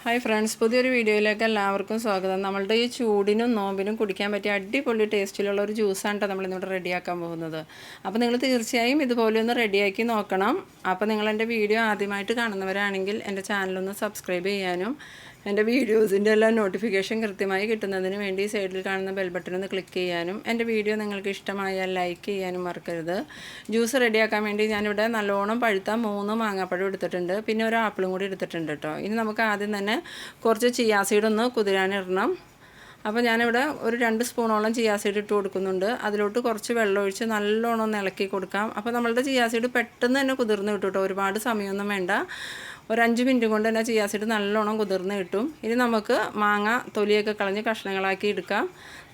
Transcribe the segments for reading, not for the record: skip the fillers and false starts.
Hi friends, പുതിയൊരു വീഡിയോയിലേക്ക് എല്ലാവർക്കും സ്വാഗതം. നമ്മളുടെ ഈ ചൂടിനും നോമ്പിനും കുടിക്കാൻ പറ്റിയ അടിപൊളി ടേസ്റ്റിലുള്ള ഒരു ജ്യൂസാണ് കേട്ടോ നമ്മളിന്നിവിടെ റെഡിയാക്കാൻ പോകുന്നത്. അപ്പോൾ നിങ്ങൾ തീർച്ചയായും ഇതുപോലെ ഒന്ന് റെഡിയാക്കി നോക്കണം. അപ്പോൾ നിങ്ങൾ എൻ്റെ വീഡിയോ ആദ്യമായിട്ട് കാണുന്നവരാണെങ്കിൽ എൻ്റെ ചാനലൊന്ന് സബ്സ്ക്രൈബ് ചെയ്യാനും എൻ്റെ വീഡിയോസിൻ്റെ എല്ലാം നോട്ടിഫിക്കേഷൻ കൃത്യമായി കിട്ടുന്നതിന് വേണ്ടി സൈഡിൽ കാണുന്ന ബെൽ ബട്ടൺ ഒന്ന് ക്ലിക്ക് ചെയ്യാനും എൻ്റെ വീഡിയോ നിങ്ങൾക്ക് ഇഷ്ടമായാൽ ലൈക്ക് ചെയ്യാനും മറക്കരുത്. ജ്യൂസ് റെഡിയാക്കാൻ വേണ്ടി ഞാനിവിടെ നല്ലോണം പഴുത്ത 3 മാങ്ങാപ്പഴം എടുത്തിട്ടുണ്ട്, പിന്നെ ഒരു ആപ്പിളും കൂടി എടുത്തിട്ടുണ്ട് കേട്ടോ. ഇനി നമുക്ക് ആദ്യം തന്നെ കുറച്ച് ചിയാ സീഡ് ഒന്ന് കുതിരാനിടണം. അപ്പോൾ ഞാനിവിടെ ഒരു 2 സ്പൂണോളം ചിയാ സീഡ് ഇട്ട് കൊടുക്കുന്നുണ്ട്. അതിലോട്ട് കുറച്ച് വെള്ളം ഒഴിച്ച് നല്ലോണം ഒന്ന് ഇളക്കി കൊടുക്കാം. അപ്പോൾ നമ്മളുടെ ചിയാ സീഡ് പെട്ടെന്ന് തന്നെ കുതിർന്ന് കിട്ടും കേട്ടോ, ഒരുപാട് സമയമൊന്നും വേണ്ട. ഒരു 5 മിനിറ്റ് കൊണ്ട് തന്നെ ചിയാ സീഡ് നല്ലോണം കുതിർന്ന് കിട്ടും. ഇനി നമുക്ക് മാങ്ങ തൊലിയൊക്കെ കളഞ്ഞ് കഷ്ണങ്ങളാക്കി എടുക്കാം.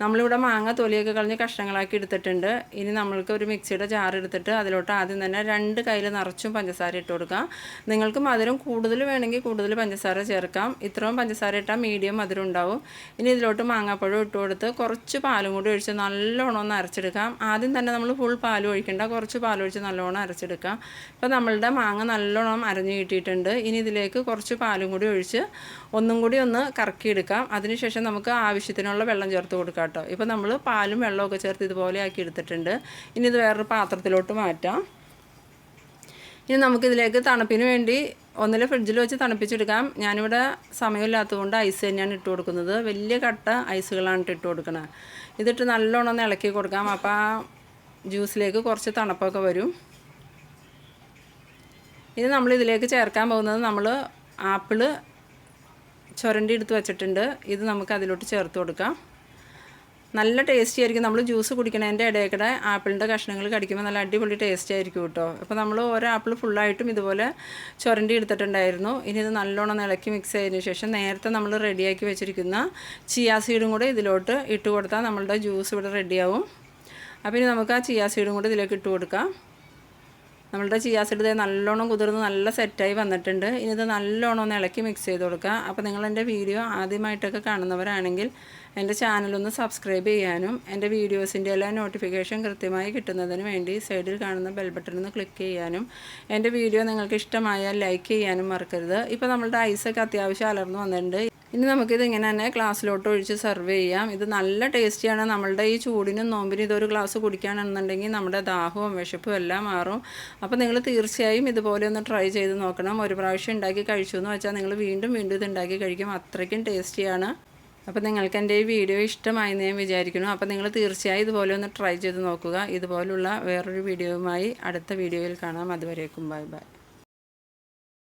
നമ്മളിവിടെ മാങ്ങ തൊലിയൊക്കെ കളഞ്ഞ് കഷ്ണങ്ങളാക്കി എടുത്തിട്ടുണ്ട്. ഇനി നമ്മൾക്ക് ഒരു മിക്സിയുടെ ജാർ എടുത്തിട്ട് അതിലോട്ട് ആദ്യം തന്നെ 2 കയ്യിൽ നിറച്ചും പഞ്ചസാര ഇട്ട് കൊടുക്കാം. നിങ്ങൾക്ക് മധുരം കൂടുതൽ വേണമെങ്കിൽ കൂടുതൽ പഞ്ചസാര ചേർക്കാം. ഇത്രയും പഞ്ചസാര ഇട്ടാൽ മീഡിയം മധുരം ഉണ്ടാവും. ഇനി ഇതിലോട്ട് മാങ്ങാപ്പഴം ഇട്ട് കൊടുത്ത് കുറച്ച് പാലും കൂടി ഒഴിച്ച് നല്ലോണം ഒന്ന് അരച്ചെടുക്കാം. ആദ്യം തന്നെ നമ്മൾ ഫുൾ പാൽ ഒഴിക്കേണ്ട, കുറച്ച് പാലൊഴിച്ച് നല്ലോണം അരച്ചെടുക്കാം. ഇപ്പോൾ നമ്മളുടെ മാങ്ങ നല്ലോണം അരഞ്ഞു കിട്ടിയിട്ടുണ്ട്. ഇനി ഇതിലേക്ക് കുറച്ച് പാലും കൂടി ഒഴിച്ച് ഒന്നും കൂടി ഒന്ന് കറക്കിയെടുക്കാം. അതിനുശേഷം നമുക്ക് ആവശ്യത്തിനുള്ള വെള്ളം ചേർത്ത് കൊടുക്കാം കേട്ടോ. ഇപ്പോൾ നമ്മൾ പാലും വെള്ളമൊക്കെ ചേർത്ത് ഇതുപോലെ ആക്കി എടുത്തിട്ടുണ്ട്. ഇനി ഇത് വേറൊരു പാത്രത്തിലോട്ട് മാറ്റാം. ഇനി നമുക്കിതിലേക്ക് തണുപ്പിന് വേണ്ടി ഒന്നിൽ ഫ്രിഡ്ജിൽ വെച്ച് തണുപ്പിച്ചെടുക്കാം. ഞാനിവിടെ സമയമില്ലാത്തതുകൊണ്ട് ഐസ് തന്നെയാണ് ഇട്ട് കൊടുക്കുന്നത്. വലിയ കട്ട ഐസുകളാണ് ഇട്ട് കൊടുക്കുന്നത്. ഇതിട്ട് നല്ലോണം ഒന്ന് ഇളക്കി കൊടുക്കാം. അപ്പോൾ ആ ജ്യൂസിലേക്ക് കുറച്ച് തണുപ്പൊക്കെ വരും. ഇനി നമ്മൾ ഇതിലേക്ക് ചേർക്കാൻ പോകുന്നത് നമ്മൾ ആപ്പിള് ചുരണ്ടി എടുത്ത് വെച്ചിട്ടുണ്ട്. ഇത് നമുക്ക് അതിലോട്ട് ചേർത്ത് കൊടുക്കാം. നല്ല ടേസ്റ്റി ആയിരിക്കും. നമ്മൾ ജ്യൂസ് കുടിക്കണതിൻ്റെ ഇടയ്ക്കിടെ ആപ്പിളിൻ്റെ കഷ്ണങ്ങൾ കടിക്കുമ്പോൾ നല്ല അടിപൊളി ടേസ്റ്റ് ആയിരിക്കും കേട്ടോ. അപ്പോൾ നമ്മൾ ഓരോ ആപ്പിൾ ഫുള്ളായിട്ടും ഇതുപോലെ ചുരണ്ടി എടുത്തിട്ടുണ്ടായിരുന്നു. ഇനി ഇത് നല്ലോണം ഇളക്കി മിക്സ് ചെയ്തതിന് ശേഷം നേരത്തെ നമ്മൾ റെഡിയാക്കി വെച്ചിരിക്കുന്ന ചിയാ സീഡും കൂടെ ഇതിലോട്ട് ഇട്ട് കൊടുത്താൽ നമ്മളുടെ ജ്യൂസ് ഇവിടെ റെഡിയാവും. അപ്പോൾ ഇനി നമുക്ക് ആ ചിയാ സീഡും കൂടെ ഇതിലേക്ക് ഇട്ട് കൊടുക്കാം. നമ്മളുടെ ചിയാ സീഡ് നല്ലോണം കുതിർന്ന് നല്ല സെറ്റായി വന്നിട്ടുണ്ട്. ഇനി ഇത് നല്ലോണം ഒന്ന് ഇളക്കി മിക്സ് ചെയ്ത് കൊടുക്കുക. അപ്പോൾ നിങ്ങൾ എൻ്റെ വീഡിയോ ആദ്യമായിട്ടൊക്കെ കാണുന്നവരാണെങ്കിൽ എൻ്റെ ചാനലൊന്ന് സബ്സ്ക്രൈബ് ചെയ്യാനും എൻ്റെ വീഡിയോസിൻ്റെ എല്ലാം നോട്ടിഫിക്കേഷൻ കൃത്യമായി കിട്ടുന്നതിന് വേണ്ടി സൈഡിൽ കാണുന്ന ബെൽ ബട്ടൺ ഒന്ന് ക്ലിക്ക് ചെയ്യാനും എൻ്റെ വീഡിയോ നിങ്ങൾക്ക് ഇഷ്ടമായാൽ ലൈക്ക് ചെയ്യാനും മറക്കരുത്. ഇപ്പോൾ നമ്മളുടെ ഐസൊക്കെ അത്യാവശ്യം അലർന്ന് വന്നിട്ടുണ്ട്. ഇനി നമുക്കിത് ഇങ്ങനെ തന്നെ ഗ്ലാസ്സിലോട്ട് ഒഴിച്ച് സെർവ് ചെയ്യാം. ഇത് നല്ല ടേസ്റ്റിയാണ്. നമ്മളുടെ ഈ ചൂടിനും നോമ്പിനും ഇതൊരു ഗ്ലാസ് കുടിക്കുകയാണെന്നുണ്ടെങ്കിൽ നമ്മുടെ ദാഹവും വിശപ്പും എല്ലാം മാറും. അപ്പോൾ നിങ്ങൾ തീർച്ചയായും ഇതുപോലെ ഒന്ന് ട്രൈ ചെയ്ത് നോക്കണം. ഒരു പ്രാവശ്യം ഉണ്ടാക്കി കഴിച്ചു എന്ന് വെച്ചാൽ നിങ്ങൾ വീണ്ടും വീണ്ടും ഇത് ഉണ്ടാക്കി കഴിക്കും. അത്രയ്ക്കും ടേസ്റ്റിയാണ്. അപ്പോൾ നിങ്ങൾക്ക് എൻ്റെ ഈ വീഡിയോ ഇഷ്ടമായി ഞാൻ വിചാരിക്കുന്നു. അപ്പോൾ നിങ്ങൾ തീർച്ചയായും ഇതുപോലെ ഒന്ന് ട്രൈ ചെയ്ത് നോക്കുക. ഇതുപോലുള്ള വേറൊരു വീഡിയോയുമായി അടുത്ത വീഡിയോയിൽ കാണാം. അതുവരേക്കും ബൈ ബൈ.